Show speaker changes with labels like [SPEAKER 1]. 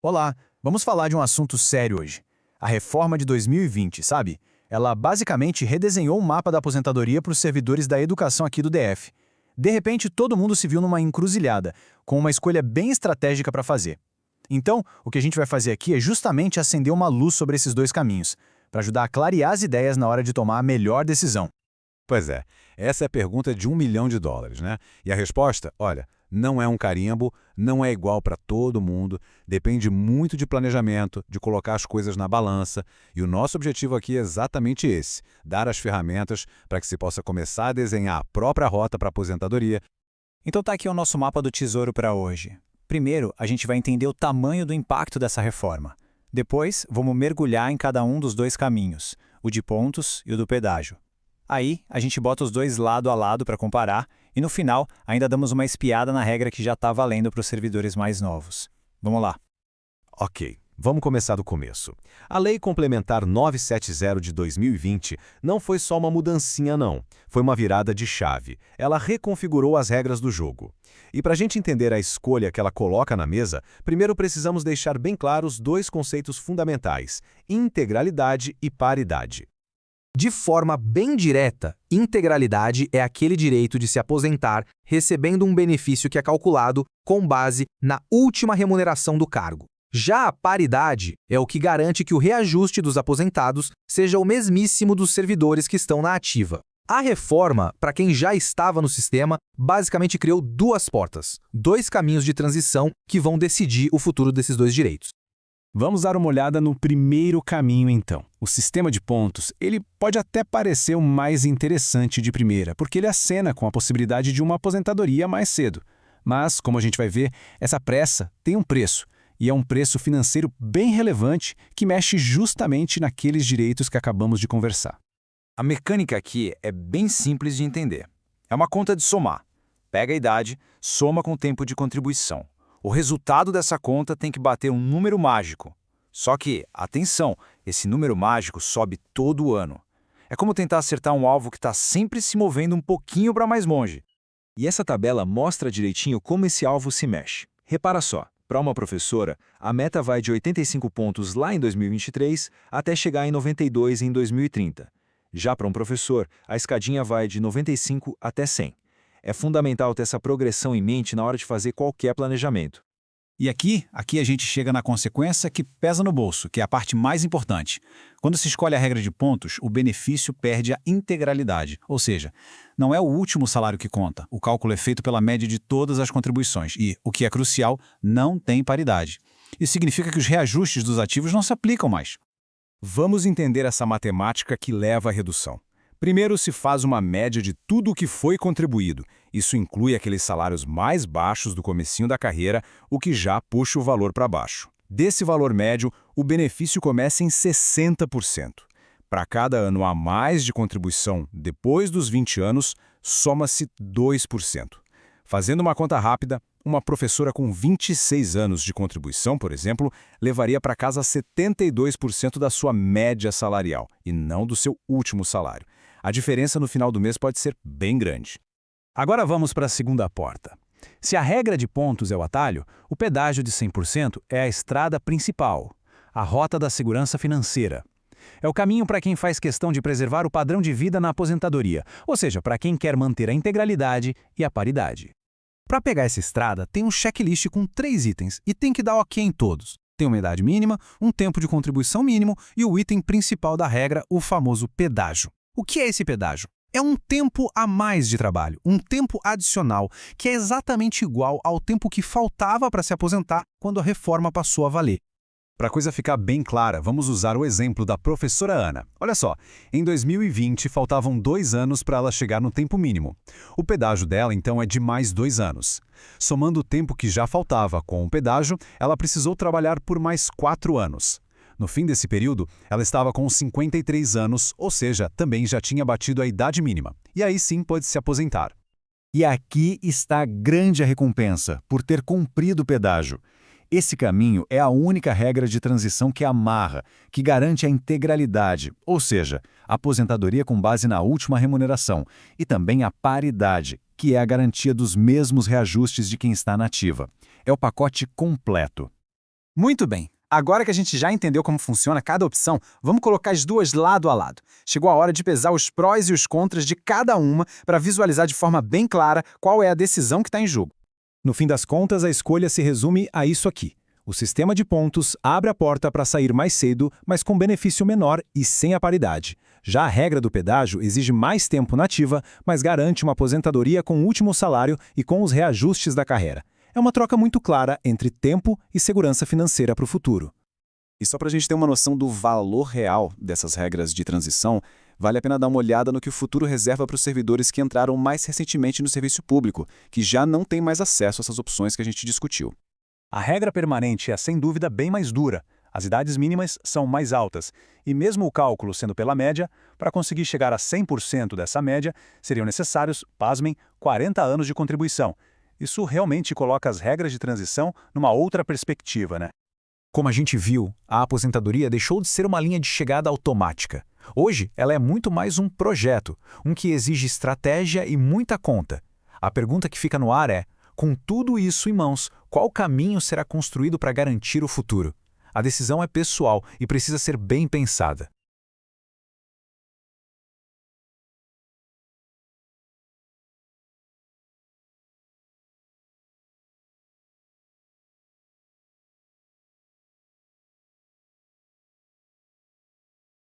[SPEAKER 1] Olá, vamos falar de um assunto sério hoje. A reforma de 2020, sabe? Ela basicamente redesenhou o mapa da aposentadoria para os servidores da educação aqui do DF. De repente, todo mundo se viu numa encruzilhada, com uma escolha bem estratégica para fazer. Então, o que a gente vai fazer aqui é justamente acender uma luz sobre esses dois caminhos, para ajudar a clarear as ideias na hora de tomar a melhor decisão.
[SPEAKER 2] Pois é, essa é a pergunta de US$ 1 milhão, né? E a resposta, olha, não é um carimbo, não é igual para todo mundo, depende muito de planejamento, de colocar as coisas na balança, e o nosso objetivo aqui é exatamente esse, dar as ferramentas para que se possa começar a desenhar a própria rota para a aposentadoria.
[SPEAKER 3] Então tá aqui o nosso mapa do tesouro para hoje. Primeiro, a gente vai entender o tamanho do impacto dessa reforma. Depois, vamos mergulhar em cada um dos dois caminhos, o de pontos e o do pedágio. Aí, a gente bota os dois lado a lado para comparar e, no final, ainda damos uma espiada na regra que já está valendo para os servidores mais novos. Vamos lá.
[SPEAKER 2] Ok, vamos começar do começo. A Lei Complementar 970 de 2020 não foi só uma mudancinha não, foi uma virada de chave. Ela reconfigurou as regras do jogo. E para a gente entender a escolha que ela coloca na mesa, primeiro precisamos deixar bem claros dois conceitos fundamentais, integralidade e paridade.
[SPEAKER 4] De forma bem direta, integralidade é aquele direito de se aposentar recebendo um benefício que é calculado com base na última remuneração do cargo. Já a paridade é o que garante que o reajuste dos aposentados seja o mesmíssimo dos servidores que estão na ativa. A reforma, para quem já estava no sistema, basicamente criou duas portas, dois caminhos de transição que vão decidir o futuro desses dois direitos.
[SPEAKER 1] Vamos dar uma olhada no primeiro caminho, então. O sistema de pontos, ele pode até parecer o mais interessante de primeira, porque ele acena com a possibilidade de uma aposentadoria mais cedo. Mas, como a gente vai ver, essa pressa tem um preço, e é um preço financeiro bem relevante que mexe justamente naqueles direitos que acabamos de conversar.
[SPEAKER 5] A mecânica aqui é bem simples de entender. É uma conta de somar. Pega a idade, soma com o tempo de contribuição. O resultado dessa conta tem que bater um número mágico. Só que, atenção, esse número mágico sobe todo ano. É como tentar acertar um alvo que está sempre se movendo um pouquinho para mais longe. E essa tabela mostra direitinho como esse alvo se mexe. Repara só, para uma professora, a meta vai de 85 pontos lá em 2023 até chegar em 92 em 2030. Já para um professor, a escadinha vai de 95 até 100. É fundamental ter essa progressão em mente na hora de fazer qualquer planejamento.
[SPEAKER 1] E aqui a gente chega na consequência que pesa no bolso, que é a parte mais importante. Quando se escolhe a regra de pontos, o benefício perde a integralidade, ou seja, não é o último salário que conta, o cálculo é feito pela média de todas as contribuições e, o que é crucial, não tem paridade. Isso significa que os reajustes dos ativos não se aplicam mais.
[SPEAKER 2] Vamos entender essa matemática que leva à redução. Primeiro se faz uma média de tudo o que foi contribuído. Isso inclui aqueles salários mais baixos do comecinho da carreira, o que já puxa o valor para baixo. Desse valor médio, o benefício começa em 60%. Para cada ano a mais de contribuição depois dos 20 anos, soma-se 2%. Fazendo uma conta rápida, uma professora com 26 anos de contribuição, por exemplo, levaria para casa 72% da sua média salarial, e não do seu último salário. A diferença no final do mês pode ser bem grande.
[SPEAKER 1] Agora vamos para a segunda porta. Se a regra de pontos é o atalho, o pedágio de 100% é a estrada principal, a rota da segurança financeira. É o caminho para quem faz questão de preservar o padrão de vida na aposentadoria, ou seja, para quem quer manter a integralidade e a paridade. Para pegar essa estrada, tem um checklist com 3 itens e tem que dar ok em todos. Tem uma idade mínima, um tempo de contribuição mínimo e o item principal da regra, o famoso pedágio. O que é esse pedágio? É um tempo a mais de trabalho, um tempo adicional, que é exatamente igual ao tempo que faltava para se aposentar quando a reforma passou a valer.
[SPEAKER 2] Para a coisa ficar bem clara, vamos usar o exemplo da professora Ana. Olha só, em 2020 faltavam 2 anos para ela chegar no tempo mínimo. O pedágio dela, então, é de mais 2 anos. Somando o tempo que já faltava com o pedágio, ela precisou trabalhar por mais 4 anos. No fim desse período, ela estava com 53 anos, ou seja, também já tinha batido a idade mínima. E aí sim pôde se aposentar.
[SPEAKER 6] E aqui está a grande recompensa por ter cumprido o pedágio. Esse caminho é a única regra de transição que amarra, que garante a integralidade, ou seja, a aposentadoria com base na última remuneração, e também a paridade, que é a garantia dos mesmos reajustes de quem está na ativa. É o pacote completo.
[SPEAKER 1] Muito bem. Agora que a gente já entendeu como funciona cada opção, vamos colocar as duas lado a lado. Chegou a hora de pesar os prós e os contras de cada uma para visualizar de forma bem clara qual é a decisão que está em jogo. No fim das contas, a escolha se resume a isso aqui. O sistema de pontos abre a porta para sair mais cedo, mas com benefício menor e sem a paridade. Já a regra do pedágio exige mais tempo na ativa, mas garante uma aposentadoria com o último salário e com os reajustes da carreira. É uma troca muito clara entre tempo e segurança financeira para o futuro.
[SPEAKER 2] E só para a gente ter uma noção do valor real dessas regras de transição, vale a pena dar uma olhada no que o futuro reserva para os servidores que entraram mais recentemente no serviço público, que já não têm mais acesso a essas opções que a gente discutiu.
[SPEAKER 1] A regra permanente é, sem dúvida, bem mais dura. As idades mínimas são mais altas, e mesmo o cálculo sendo pela média, para conseguir chegar a 100% dessa média, seriam necessários, pasmem, 40 anos de contribuição. Isso realmente coloca as regras de transição numa outra perspectiva, né?
[SPEAKER 3] Como a gente viu, a aposentadoria deixou de ser uma linha de chegada automática. Hoje, ela é muito mais um projeto, um que exige estratégia e muita conta. A pergunta que fica no ar é, com tudo isso em mãos, qual caminho será construído para garantir o futuro? A decisão é pessoal e precisa ser bem pensada.